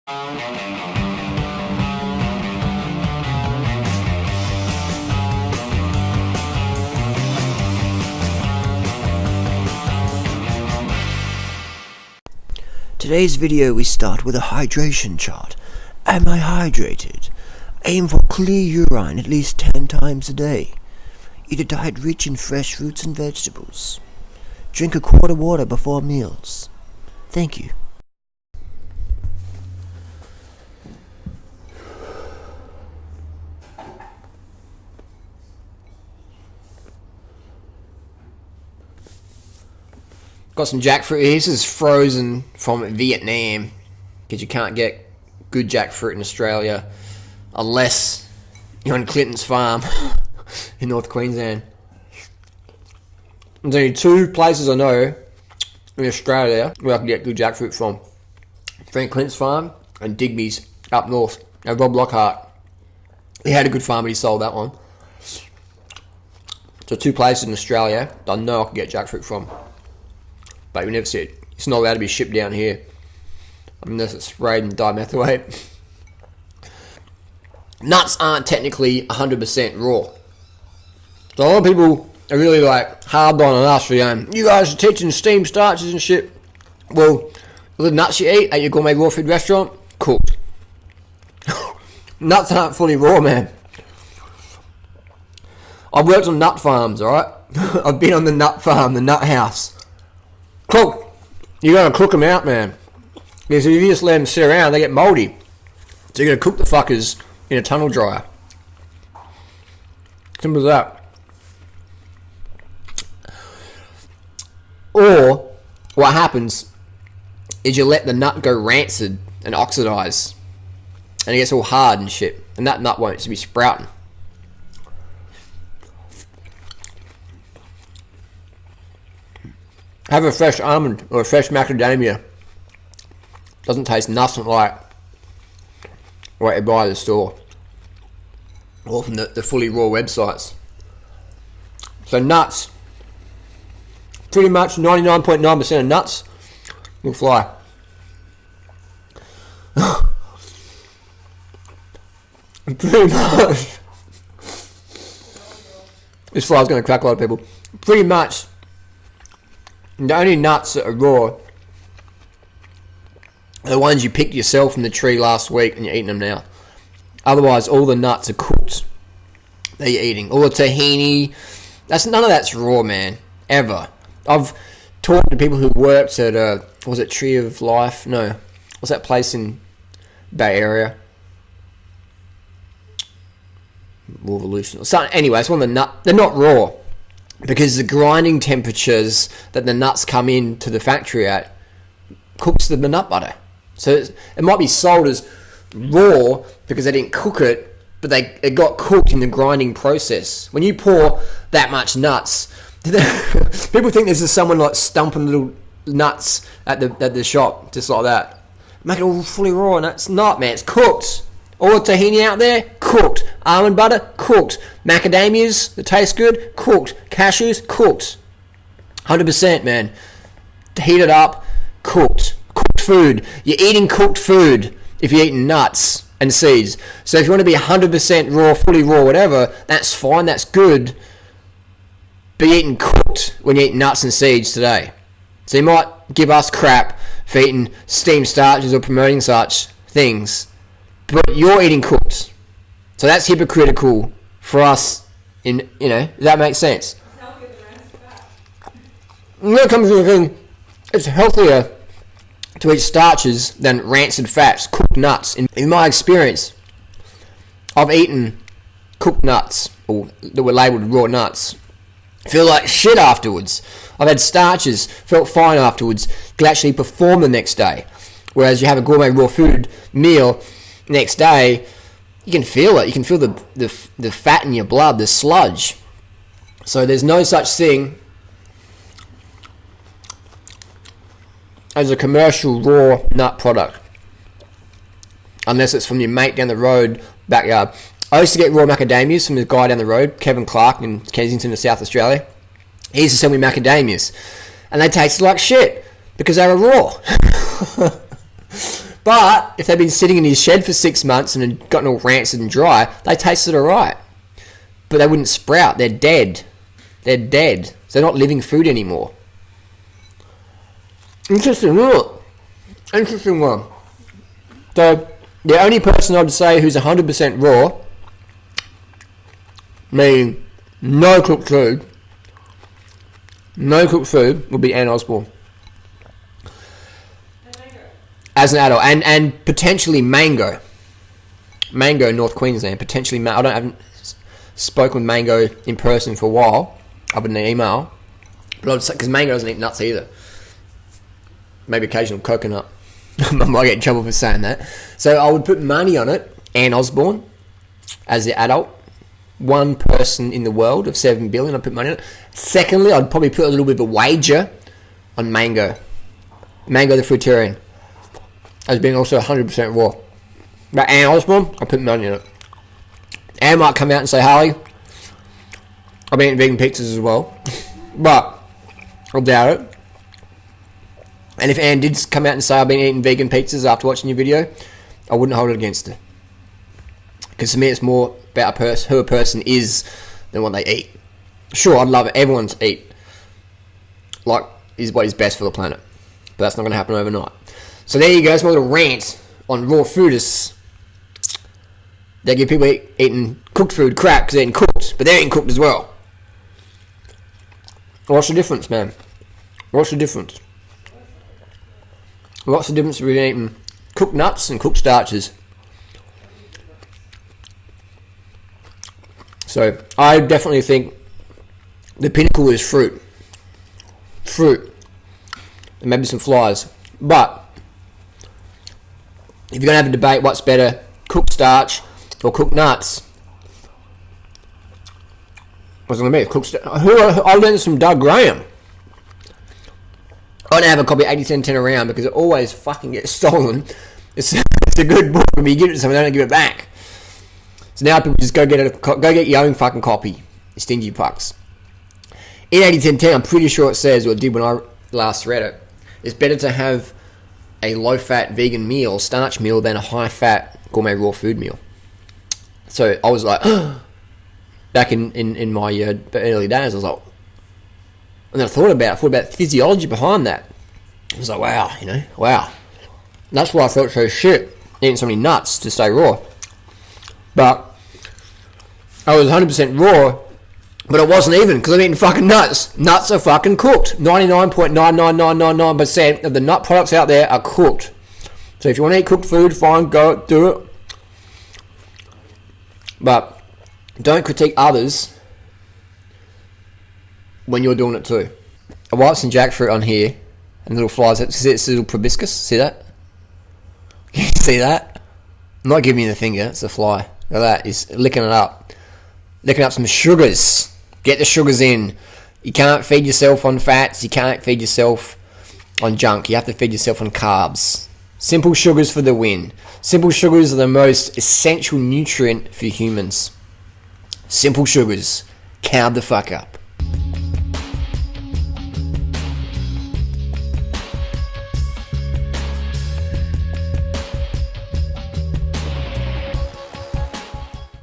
Today's video we start with a hydration chart. Am I hydrated? Aim for clear urine at least 10 times a day. Eat a diet rich in fresh fruits and vegetables. Drink a quart of water before meals. Thank you. Got some jackfruit here. This is frozen from Vietnam because you can't get good jackfruit in Australia unless you're on Clinton's farm in North Queensland. There's only two places I know in Australia where I can get good jackfruit from. Frank Clinton's farm and Digby's up north. Now Rob Lockhart, he had a good farm but he sold that one. So two places in Australia that I know I can get jackfruit from. But we never see it. It's not allowed to be shipped down here unless it's sprayed in dimethylate. Nuts aren't technically 100% raw. So a lot of people are really like hard on us for going, you guys are teaching steam starches and shit. Well, the nuts you eat at your gourmet raw food restaurant, cooked. Nuts aren't fully raw, man. I've worked on nut farms, alright? I've been on the nut farm, the nut house. Cook. You gotta cook them out, man. Because if you just let them sit around, they get mouldy. So you're gonna cook the fuckers in a tunnel dryer. Simple as that. Or what happens is you let the nut go rancid and oxidize, and it gets all hard and shit, and that nut won't be sprouting. Have a fresh almond or a fresh macadamia. Doesn't taste nothing like what you buy at the store or from the fully raw websites. So nuts, pretty much 99.9% of nuts will fly. Pretty much. This fly's going to crack a lot of people. Pretty much. The only nuts that are raw are the ones you picked yourself from the tree last week and you're eating them now. Otherwise, all the nuts are cooked that you're eating. All the tahini, none of that's raw, man. Ever. I've talked to people who worked at, was it Tree of Life? No. What's that place in Bay Area? Revolution. So, anyway, it's one of the nuts. They're not raw. Because the grinding temperatures that the nuts come into the factory at cooks the nut butter. So it might be sold as raw because they didn't cook it, but it got cooked in the grinding process. When you pour that much nuts, people think this is someone like stumping little nuts at the shop, just like that. Make it all fully raw, and it's not, man. It's cooked. All the tahini out there, cooked. Almond butter, cooked. Macadamias that taste good, cooked. Cashews, cooked. 100%, man. Heat it up, cooked. Cooked food. You're eating cooked food if you're eating nuts and seeds. So if you want to be 100% raw, fully raw, whatever, that's fine, that's good. But you're eating cooked when you eat nuts and seeds today. So you might give us crap for eating steam starches or promoting such things. But you're eating cooked. So that's hypocritical for us in, does that make sense? And that comes to the thing, it's healthier to eat starches than rancid fats, cooked nuts. In my experience, I've eaten cooked nuts, or that were labelled raw nuts. Feel like shit afterwards. I've had starches, felt fine afterwards, could actually perform the next day. Whereas you have a gourmet raw food meal next day, you can feel it. You can feel the fat in your blood, the sludge. So there's no such thing as a commercial raw nut product, unless it's from your mate down the road, backyard. I used to get raw macadamias from the guy down the road, Kevin Clark in Kensington, South Australia. He used to sell me macadamias, and they tasted like shit because they were raw. But if they've been sitting in his shed for 6 months and had gotten all rancid and dry, they tasted alright. But they wouldn't sprout. They're dead. They're dead. So they're not living food anymore. Interesting, look. Interesting one. So, the only person I'd say who's 100% raw, meaning no cooked food, would be Anne Osborne. As an adult. And potentially Mango. Mango, North Queensland. Potentially, I haven't spoken with Mango in person for a while, other than an email. But I'd say, because Mango doesn't eat nuts either. Maybe occasional coconut. I might get in trouble for saying that. So I would put money on it. Anne Osborne, as the adult. One person in the world of 7 billion, I'd put money on it. Secondly, I'd probably put a little bit of a wager on Mango. Mango the fruitarian. As being also 100% raw. But Anne Osborne, I'd put money on it. Anne might come out and say, Harley, I've been eating vegan pizzas as well. But I doubt it. And if Anne did come out and say I've been eating vegan pizzas after watching your video, I wouldn't hold it against her. Because to me it's more about who a person is than what they eat. Sure, I'd love it. Everyone to eat like is what is best for the planet. But that's not going to happen overnight. So there you go. It's my little rant on raw foodists. They give people eating cooked food crap because they're eating cooked. But they're eating cooked as well. What's the difference, man? What's the difference? What's the difference between eating cooked nuts and cooked starches? So, I definitely think the pinnacle is fruit. Fruit. And maybe some flies. But, if you're going to have a debate what's better, cooked starch or cooked nuts, what's it going to be? Cooked I learned this from Doug Graham. I don't have a copy of 80-10-10 around because it always fucking gets stolen. It's a good book, but you give it to someone, they don't give it back. So now people just go get your own fucking copy, you stingy fucks. In 80-10-10, I'm pretty sure it says, or it did when I last read it, it's better to have a low-fat vegan meal, starch meal, than a high-fat gourmet raw food meal. So I was like, back in my early days, I was like, and then I thought about the physiology behind that. I was like, wow. And that's why I felt so shit, eating so many nuts to stay raw. But I was 100% raw, but it wasn't even, because I'm eating fucking nuts. Nuts are fucking cooked. 99.99999% of the nut products out there are cooked. So if you want to eat cooked food, fine, go do it. But don't critique others when you're doing it too. I wiped some jackfruit on here, and little flies. See this little proboscis? See that? Can you see that? I'm not giving you the finger, it's a fly. Look at that, he's licking it up. Licking up some sugars. Get the sugars in. You can't feed yourself on fats, you can't feed yourself on junk. You have to feed yourself on carbs. Simple sugars for the win. Simple sugars are the most essential nutrient for humans. Simple sugars. Carb the fuck up.